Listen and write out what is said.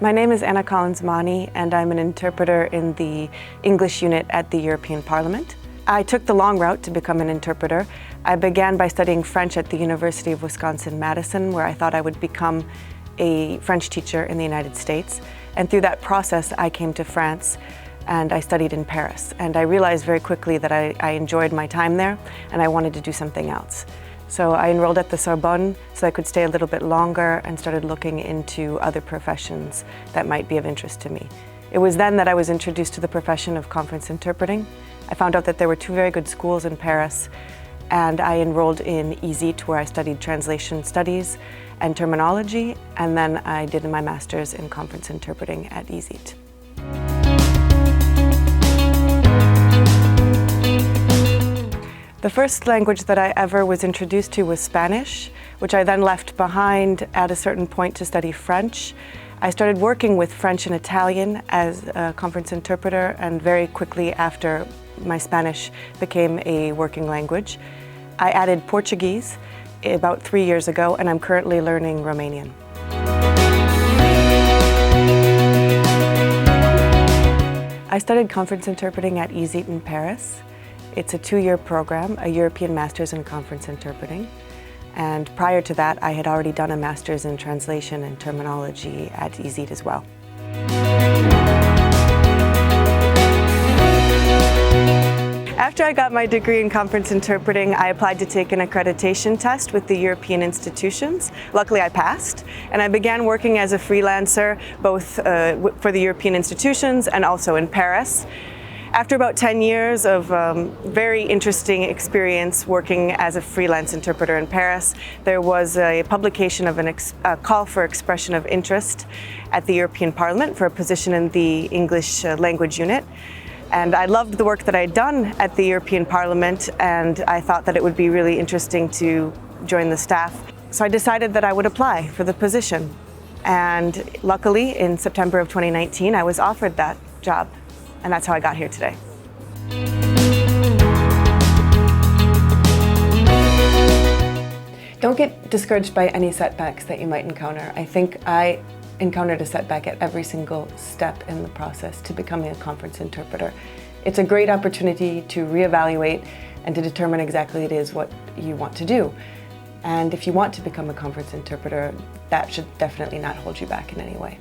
My name is Anna Collins-Mahoney, and I'm an interpreter in the English unit at the European Parliament. I took the long route to become an interpreter. I began by studying French at the University of Wisconsin-Madison, where I thought I would become a French teacher in the United States. And through that process, I came to France and I studied in Paris. And I realized very quickly that I enjoyed my time there and I wanted to do something else. So I enrolled at the Sorbonne so I could stay a little bit longer and started looking into other professions that might be of interest to me. It was then that I was introduced to the profession of conference interpreting. I found out that there were two very good schools in Paris, and I enrolled in EZIT, where I studied translation studies and terminology, and then I did my master's in conference interpreting at EZIT. The first language that I ever was introduced to was Spanish, which I then left behind at a certain point to study French. I started working with French and Italian as a conference interpreter, and very quickly after my Spanish became a working language. I added Portuguese about 3 years ago, and I'm currently learning Romanian. I studied conference interpreting at EZIT in Paris. It's a 2-year program, a European Masters in Conference Interpreting. And prior to that, I had already done a Master's in Translation and Terminology at EZIT as well. After I got my degree in conference interpreting, I applied to take an accreditation test with the European institutions. Luckily, I passed, and I began working as a freelancer, both for the European institutions and also in Paris. After about 10 years of very interesting experience working as a freelance interpreter in Paris, there was a publication of a call for expression of interest at the European Parliament for a position in the English language unit. And I loved the work that I'd done at the European Parliament, and I thought that it would be really interesting to join the staff. So I decided that I would apply for the position. And luckily, in September of 2019, I was offered that job. And that's how I got here today. Don't get discouraged by any setbacks that you might encounter. I think I encountered a setback at every single step in the process to becoming a conference interpreter. It's a great opportunity to reevaluate and to determine exactly it is what you want to do. And if you want to become a conference interpreter, that should definitely not hold you back in any way.